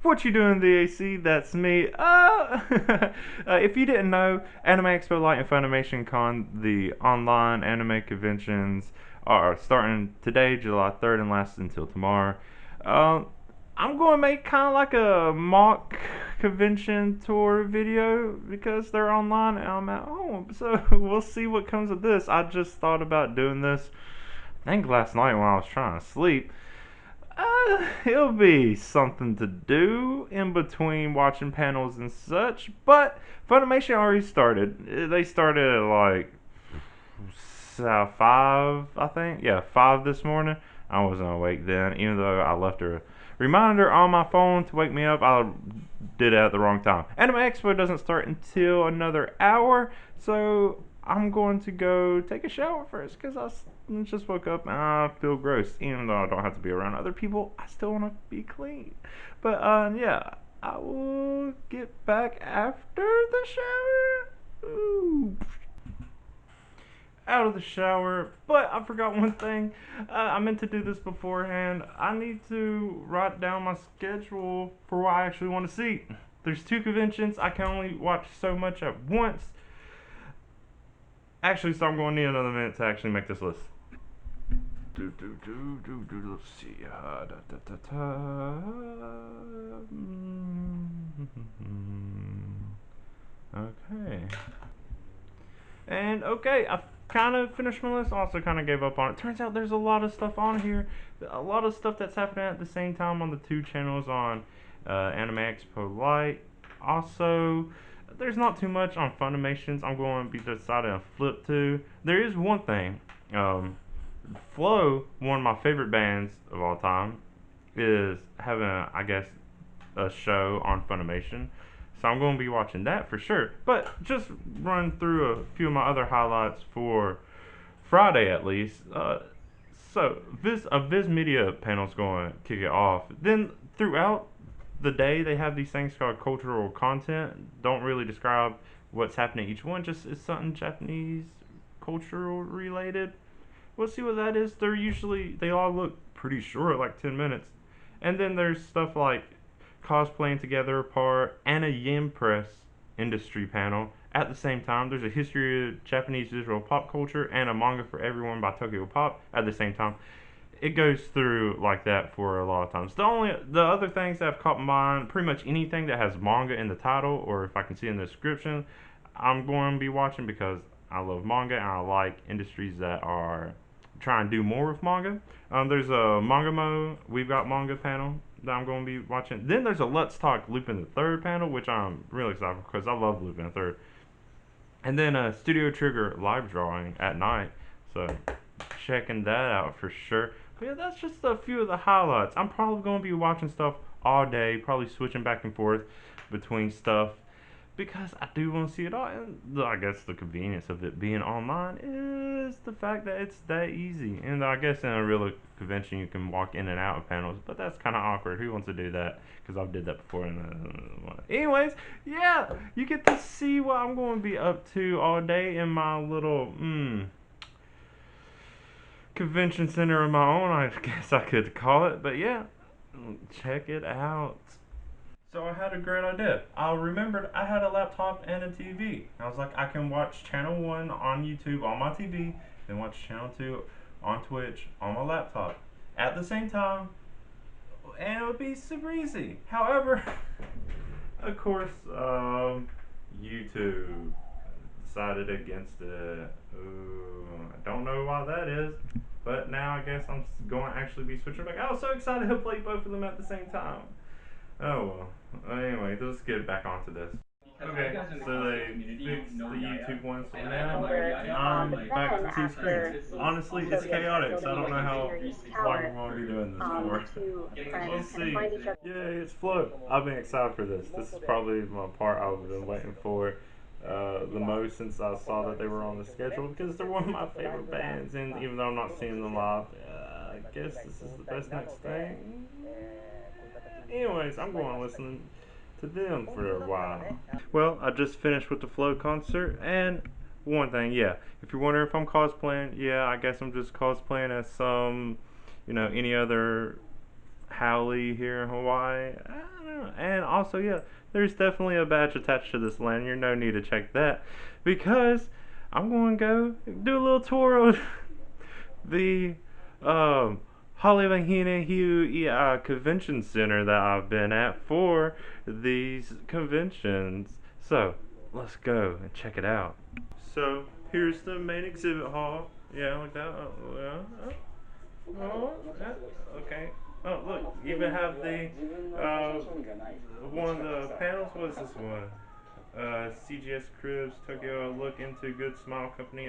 What you doing, the AC? That's me. If you didn't know, Anime Expo Lite and FunimationCon, the online anime conventions, are starting today, July 3rd, and last until tomorrow. Um, I'm going to make kind of like a mock convention tour video because they're online and I'm at home. So we'll see what comes of this. I just thought about doing this, I think last night when I was trying to sleep. It'll be something to do in between watching panels and such. But Funimation already started. They started at like 5, I think. Yeah, 5 this morning. I wasn't awake then, even though I left a reminder on my phone to wake me up. I did it at the wrong time. Anime Expo doesn't start until another hour, so I'm going to go take a shower first because I just woke up and I feel gross. Even though I don't have to be around other people, I still want to be clean. But yeah, I will get back after the shower. Ooh. Out of the shower, but I forgot one thing. I meant to do this beforehand. I need to write down my schedule for what I actually want to see. There's 2 conventions. I can only watch so much at once. Actually, so I'm going to need another minute to actually make this list. Let's see. Okay. And okay, I kind of finished my list. Also, kind of gave up on it. Turns out there's a lot of stuff on here. A lot of stuff that's happening at the same time on the 2 channels on Anime Expo Lite. Also, there's not too much on Funimation's. I'm going to be deciding to flip to. There is one thing. Flow, one of my favorite bands of all time, is having, I guess, a show on Funimation. So I'm going to be watching that for sure. But just run through a few of my other highlights for Friday at least. So a Viz Media panel's going to kick it off. Then throughout the day they have these things called cultural content. Don't really describe what's happening each one. Just it's something Japanese cultural related. We'll see what that is. They all look pretty short, like 10 minutes. And then there's stuff like cosplaying together part and a yen press industry panel at the same time. There's a history of Japanese visual pop culture and a manga for everyone by Tokyo Pop at the same time. It goes through like that for a lot of times. The other things that have caught my mind, pretty much anything that has manga in the title or if I can see in the description, I'm going to be watching because I love manga and I like industries that are trying to do more with manga. There's a Mangamo, We've Got Manga panel that I'm going to be watching. Then there's a Let's Talk Lupin the Third panel, which I'm really excited for because I love Lupin the Third. And then a Studio Trigger live drawing at night, so checking that out for sure. But yeah, that's just a few of the highlights. I'm probably going to be watching stuff all day, probably switching back and forth between stuff because I do want to see it all. And I guess the convenience of it being online is the fact that it's that easy. And I guess in a real convention you can walk in and out of panels, but that's kind of awkward. Who wants to do that? Because I've did that before. Anyways, yeah, you get to see what I'm going to be up to all day in my little convention center of my own, I guess I could call it. But yeah, check it out. So I had a great idea. I remembered I had a laptop and a TV. I was like, I can watch channel 1 on YouTube on my TV, then watch channel 2 on Twitch on my laptop at the same time, and it would be super easy. However, of course, YouTube decided against it. Ooh, I don't know why that is, but now I guess I'm going to actually be switching back. I was so excited to play both of them at the same time. Oh well. Anyway, let's get back onto this. Okay, so they fixed the YouTube one, so now I'm back to 2 screens. Honestly, it's chaotic, so I don't know how long I'm going to be doing this for. We'll see. Yay, it's Flow. I've been excited for this. This is probably my part I've been waiting for the most since I saw that they were on the schedule because they're one of my favorite bands, and even though I'm not seeing them live, I guess this is the best next thing. Anyways, I'm going to listen to them for a while. Well, I just finished with the Flow concert, and one thing, yeah, if you're wondering if I'm cosplaying, yeah, I guess I'm just cosplaying as some, any other Howley here in Hawaii. I don't And also, yeah, there's definitely a badge attached to this lanyard. No need to check that because I'm going to go do a little tour of the Hollywood Convention Center that I've been at for these conventions. So let's go and check it out. So here's the main exhibit hall. Yeah, like that. Yeah, okay. Oh, look, you even have the one of the panels. What is this one? CGS Cribs, Tokyo Look Into Good Smile Company,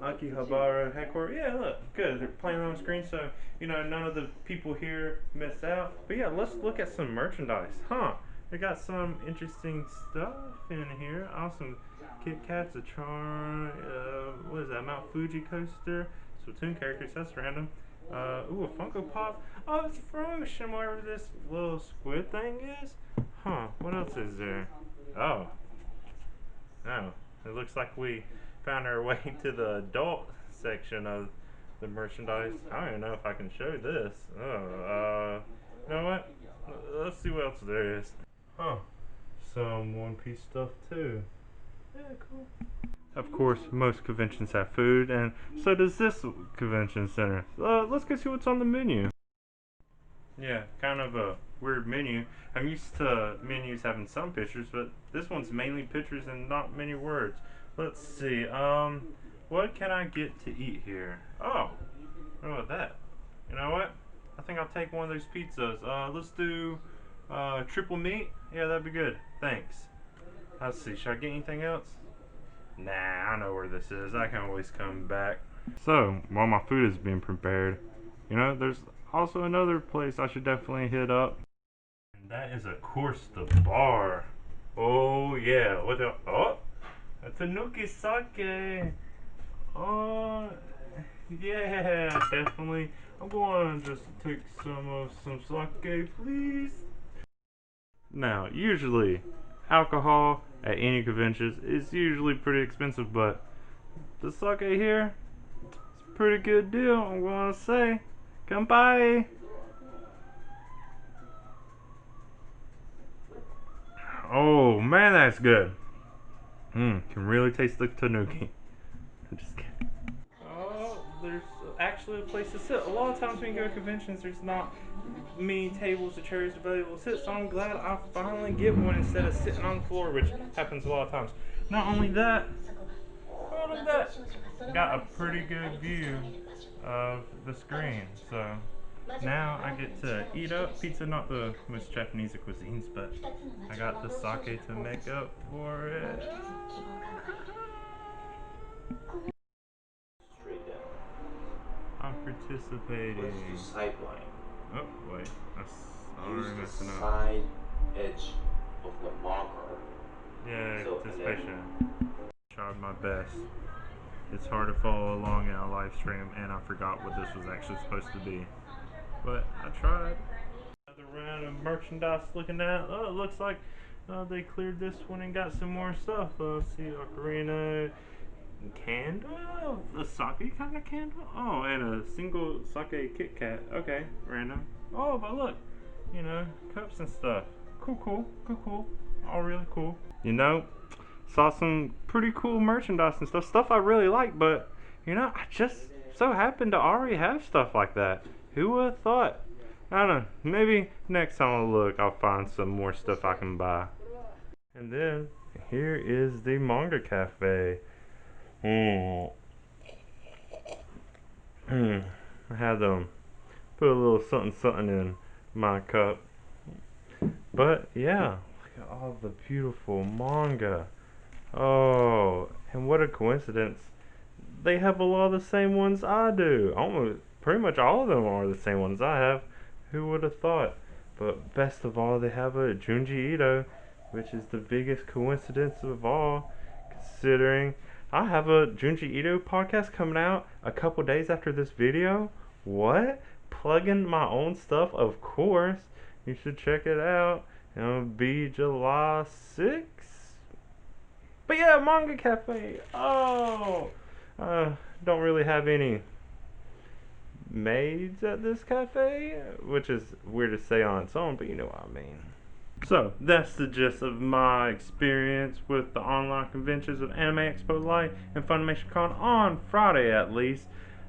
Akihabara headquarters. Yeah, look, good. They're playing on the screen, so none of the people here miss out. But yeah, let's look at some merchandise. Huh? They got some interesting stuff in here. Awesome. Kit Kats, a charm. What is that? Mount Fuji coaster. Splatoon characters. That's random. Ooh, a Funko Pop. Oh, it's Frozen, whatever this little squid thing is. Huh? What else is there? Oh, no. It looks like we found our way to the adult section of the merchandise. I don't even know if I can show this. Oh, you know what? Let's see what else there is. Huh. Some One Piece stuff too. Yeah, cool. Of course, most conventions have food, and so does this convention center. Let's go see what's on the menu. Yeah, kind of a weird menu. I'm used to menus having some pictures, but this one's mainly pictures and not many words. Let's see. What can I get to eat here? Oh, what about that? You know what? I think I'll take one of those pizzas. Let's do triple meat. Yeah, that'd be good. Thanks. Let's see. Should I get anything else? Nah, I know where this is. I can always come back. So, while my food is being prepared, there's also another place I should definitely hit up. And that is, of course, the bar. Oh, yeah. What the? Oh! A Tanuki sake. Oh, yeah, definitely. I'm going to just take some sake, please. Now, usually, alcohol at any conventions is usually pretty expensive, but the sake here, it's a pretty good deal, I'm going to say. Kanpai! Oh, man, that's good. Can really taste the tanuki. I'm just kidding. Oh, there's actually a place to sit. A lot of times when you go to conventions, there's not many tables or chairs available to sit, so I'm glad I finally get one instead of sitting on the floor, which happens a lot of times. Not only that, oh, look at that! Got a pretty good view of the screen, so now I get to eat up pizza, not the most Japanese of cuisines, but I got the sake to make up for it. Straight down. I'm participating. Let's do side blind. Oh, wait. That's Use already the messing up. side edge of the marker. Yeah, So, and then participation. Tried my best. It's hard to follow along in a live stream, and I forgot what this was actually supposed to be. But I tried. Another round of merchandise looking at. Oh, it looks like they cleared this one and got some more stuff. Let's see, ocarina, candle, a sake kind of candle. Oh, and a single sake Kit Kat. Okay, random. Oh, but look, cups and stuff. Cool. All really cool. Saw some pretty cool merchandise and stuff I really like, but I just so happen to already have stuff like that. Who would have thought? I don't know, maybe next time I look I'll find some more stuff I can buy. And then here is the manga cafe. I had them put a little something in my cup. But yeah, look at all the beautiful manga. Oh, and what a coincidence. They have a lot of the same ones I do. Almost, pretty much all of them are the same ones I have. Who would have thought? But best of all, they have a Junji Ito, which is the biggest coincidence of all, considering I have a Junji Ito podcast coming out a couple days after this video. What? Plugging my own stuff? Of course. You should check it out. It'll be July 6th. But yeah, Manga Cafe. Oh, don't really have any maids at this cafe, which is weird to say on its own, but you know what I mean. So that's the gist of my experience with the online conventions of Anime Expo Lite and FunimationCon on Friday at least.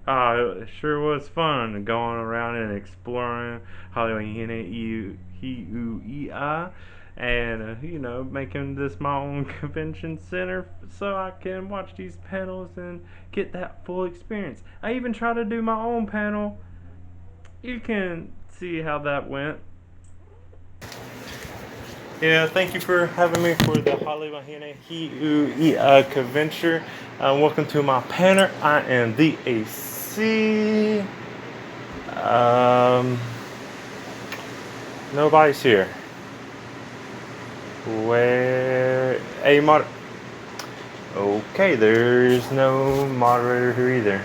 It sure was fun going around and exploring Hollywood and making this my own convention center so I can watch these panels and get that full experience. I even tried to do my own panel. You can see how that went. Yeah, thank you for having me for the Hollywood convention. Welcome to my panel. I am the AC. Nobody's here. Where a mod? Okay, there's no moderator here either.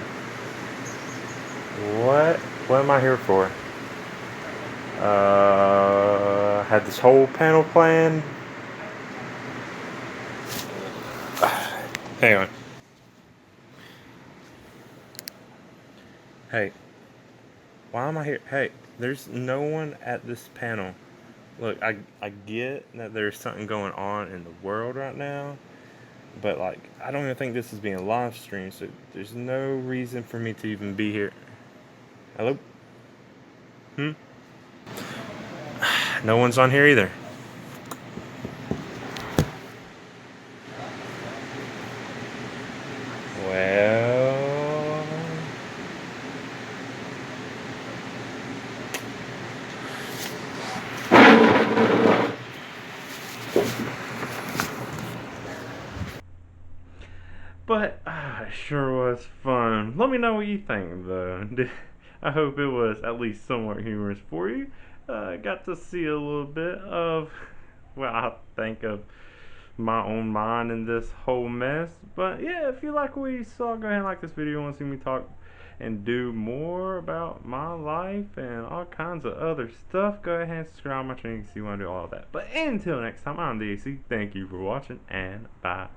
What am I here for? Had this whole panel planned. Hang on. Hey, why am I here? Hey, there's no one at this panel. Look, I get that there's something going on in the world right now, but like, I don't even think this is being live streamed, so there's no reason for me to even be here. Hello? No one's on here either. Well, but it sure was fun. Let me know what you think though. I hope it was at least somewhat humorous for you. Got to see a little bit of what I think of my own mind in this whole mess. But yeah, if you like what you saw, go ahead and like this video. Want to see me talk and do more about my life and all kinds of other stuff, go ahead and subscribe to my channel if you want to do all that. But until next time, I'm the AC. Thank you for watching, and bye.